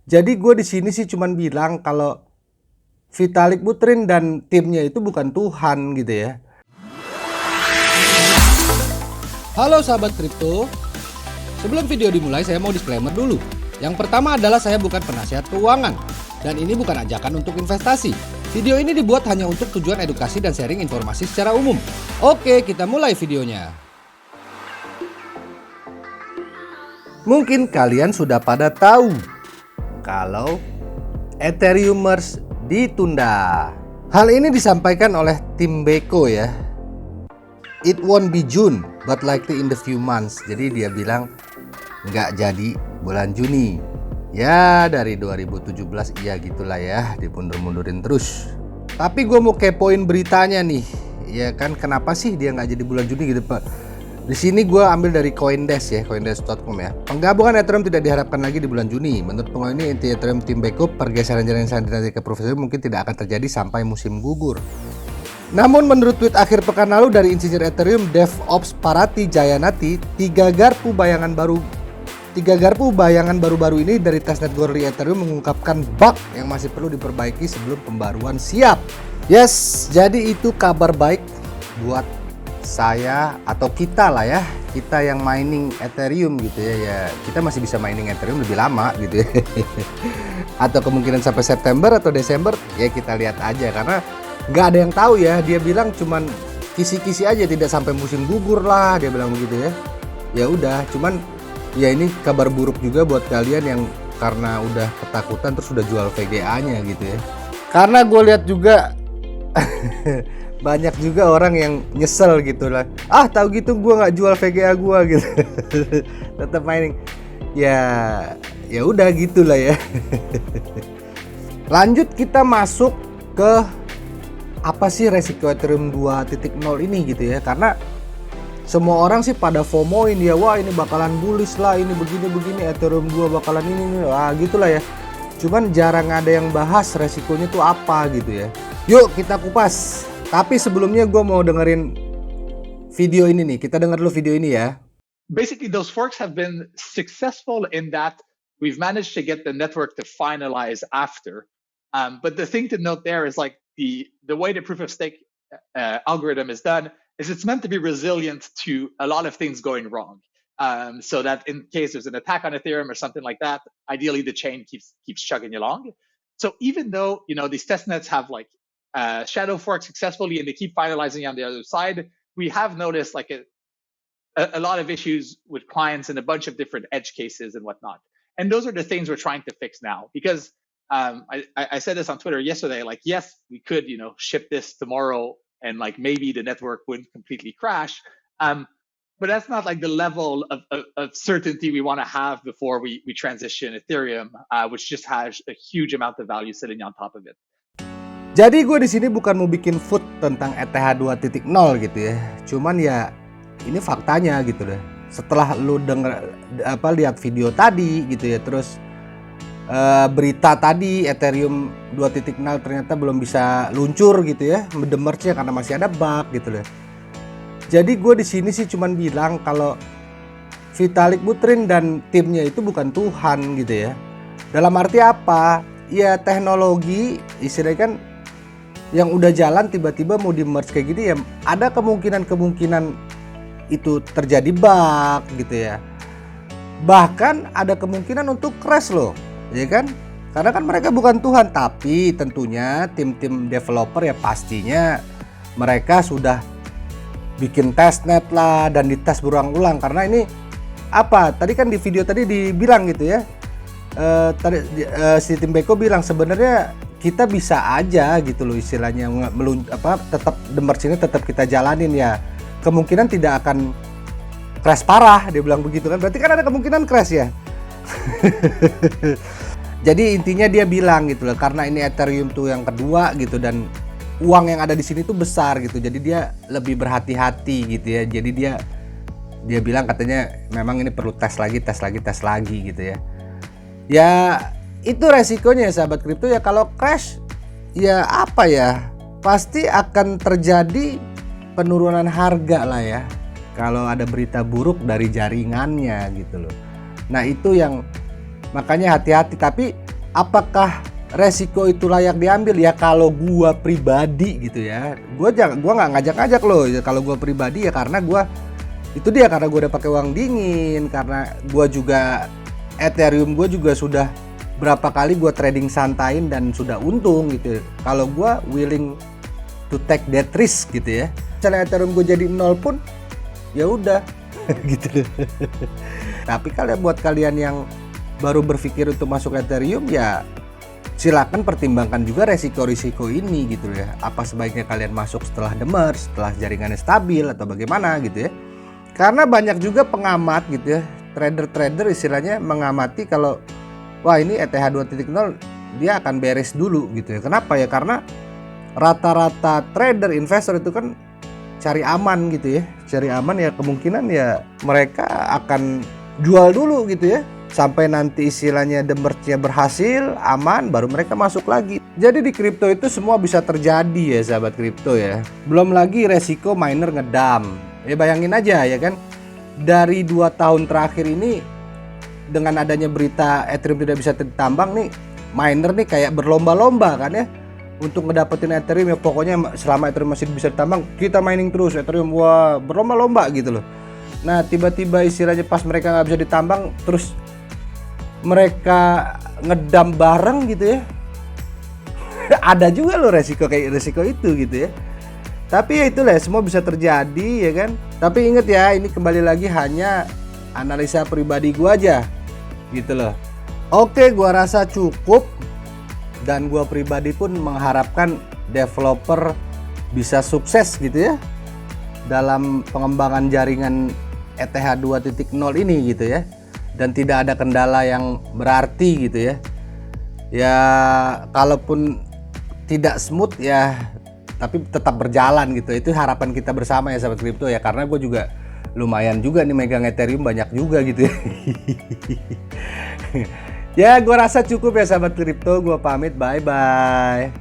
Jadi gue di sini sih cuman bilang kalau Vitalik Buterin dan timnya itu bukan Tuhan gitu ya. Halo sahabat kripto. Sebelum video dimulai saya mau disclaimer dulu. Yang pertama adalah saya bukan penasihat keuangan dan ini bukan ajakan untuk investasi. Video ini dibuat hanya untuk tujuan edukasi dan sharing informasi secara umum. Oke, kita mulai videonya. Mungkin kalian sudah pada tahu kalau Ethereum Merge ditunda. Hal ini disampaikan oleh tim Beko ya. It won't be June, but likely in the few months. Jadi dia bilang nggak jadi bulan Juni. Ya dari 2017 iya gitulah ya, dimundur-mundurin terus. Tapi gue mau kepoin beritanya nih. Ya kan kenapa sih dia nggak jadi bulan Juni gitu Pak? Di sini gue ambil dari CoinDesk ya, coindesk.com ya. Penggabungan Ethereum tidak diharapkan lagi di bulan Juni. Menurut pengawas ini Ethereum tim Beko, pergeseran jalan yang ke profesor mungkin tidak akan terjadi sampai musim gugur. Namun menurut tweet akhir pekan lalu dari insinyur Ethereum DevOps Parati Jayanati, tiga garpu bayangan baru-baru ini dari testnet Goerli Ethereum mengungkapkan bug yang masih perlu diperbaiki sebelum pembaruan siap. Yes, jadi itu kabar baik buat saya atau kita lah ya, kita yang mining Ethereum gitu ya, kita masih bisa mining Ethereum lebih lama gitu ya. Atau kemungkinan sampai September atau Desember ya kita lihat aja, karena nggak ada yang tahu ya. Dia bilang cuman kisi-kisi aja, tidak sampai musim gugur lah dia bilang begitu ya. Ya udah, cuman ya ini kabar buruk juga buat kalian yang karena udah ketakutan terus udah jual VGA-nya gitu ya. Karena gue lihat juga banyak juga orang yang nyesel gitu lah. Ah tahu gitu gue nggak jual VGA gue gitu. Tetap mining. Ya udah gitulah ya. Lanjut kita masuk ke apa sih resiko Ethereum 2.0 ini gitu ya. Karena semua orang sih pada FOMO-in ya, wah ini bakalan bullish lah, ini begini Ethereum 2 bakalan ini wah gitulah ya. Cuman jarang ada yang bahas resikonya tuh apa gitu ya. Yuk kita kupas. Tapi sebelumnya gue mau dengerin video ini nih. Kita denger dulu video ini ya. Basically, those forks have been successful in that we've managed to get the network to finalize after. But the thing to note there is like the way the proof of stake algorithm is done is it's meant to be resilient to a lot of things going wrong. So that in case there's an attack on Ethereum or something like that, ideally the chain keeps chugging along. So even though these testnets have like shadow fork successfully and they keep finalizing on the other side, we have noticed like a lot of issues with clients and a bunch of different edge cases and whatnot. And those are the things we're trying to fix now, because I said this on Twitter yesterday, like, yes, we could, ship this tomorrow and like maybe the network wouldn't completely crash. But that's not like the level of certainty we want to have before we transition Ethereum, which just has a huge amount of value sitting on top of it. Jadi gue di sini bukan mau bikin food tentang ETH 2.0 gitu ya. Cuman ya ini faktanya gitu deh. Setelah lu lihat video tadi gitu ya, terus berita tadi Ethereum 2.0 ternyata belum bisa luncur gitu ya, the merge-nya karena masih ada bug gitu deh. Jadi gue di sini sih cuman bilang kalau Vitalik Buterin dan timnya itu bukan Tuhan gitu ya. Dalam arti apa? Ya teknologi istilahnya kan yang udah jalan tiba-tiba mau di merge kayak gini ya, ada kemungkinan itu terjadi bug gitu ya. Bahkan ada kemungkinan untuk crash loh, ya kan? Karena kan mereka bukan Tuhan, tapi tentunya tim-tim developer ya pastinya mereka sudah bikin testnet lah dan dites berulang-ulang. Karena ini apa? Tadi kan di video tadi dibilang gitu ya. Si tim Beko bilang sebenarnya kita bisa aja gitu loh istilahnya tetap the merge ini tetap kita jalanin ya. Kemungkinan tidak akan crash parah, dia bilang begitu kan. Berarti kan ada kemungkinan crash ya. Jadi intinya dia bilang gitu loh, karena ini Ethereum tuh yang kedua gitu dan uang yang ada di sini tuh besar gitu. Jadi dia lebih berhati-hati gitu ya. Jadi dia bilang katanya memang ini perlu tes lagi gitu ya. Ya itu resikonya ya sahabat kripto ya, kalau crash ya apa ya, pasti akan terjadi penurunan harga lah ya kalau ada berita buruk dari jaringannya gitu loh. Nah itu yang makanya hati-hati. Tapi apakah resiko itu layak diambil? Ya kalau gua pribadi gitu ya, gua nggak ngajak-ngajak loh. Ya, kalau gua pribadi ya karena gua udah pakai uang dingin, karena gua juga Ethereum gue juga sudah berapa kali gue trading santain dan sudah untung gitu. Kalau gue willing to take that risk gitu ya. Misalnya Ethereum gue jadi 0 pun ya udah gitu. Tapi kalau buat kalian yang baru berpikir untuk masuk Ethereum ya silakan pertimbangkan juga resiko-risiko ini gitu ya. Apa sebaiknya kalian masuk setelah demer, setelah jaringannya stabil atau bagaimana gitu ya. Karena banyak juga pengamat gitu ya, trader-trader istilahnya mengamati kalau wah ini ETH 2.0 dia akan beres dulu gitu ya. Kenapa ya? Karena rata-rata trader investor itu kan cari aman gitu ya. Cari aman ya kemungkinan ya mereka akan jual dulu gitu ya. Sampai nanti istilahnya the merge-nya berhasil, aman, baru mereka masuk lagi. Jadi di kripto itu semua bisa terjadi ya sahabat kripto ya. Belum lagi resiko miner ngedam. Ya bayangin aja ya kan, dari 2 tahun terakhir ini dengan adanya berita Ethereum tidak bisa ditambang nih, miner nih kayak berlomba-lomba kan ya untuk ngedapetin Ethereum. Ya pokoknya selama Ethereum masih bisa ditambang kita mining terus Ethereum, wah berlomba-lomba gitu loh. Nah tiba-tiba istilahnya pas mereka nggak bisa ditambang terus mereka ngedam bareng gitu ya. Ada juga loh resiko itu gitu ya. Tapi ya itulah, semua bisa terjadi ya kan. Tapi inget ya, ini kembali lagi hanya analisa pribadi gua aja gitu loh. Oke, gua rasa cukup. Dan gua pribadi pun mengharapkan developer bisa sukses gitu ya dalam pengembangan jaringan ETH 2.0 ini gitu ya. Dan tidak ada kendala yang berarti gitu ya. Ya kalaupun tidak smooth ya tapi tetap berjalan gitu. Itu harapan kita bersama ya sahabat kripto ya, karena gue juga lumayan juga nih megang Ethereum banyak juga gitu ya. Ya gue rasa cukup ya sahabat kripto, gue pamit, bye bye.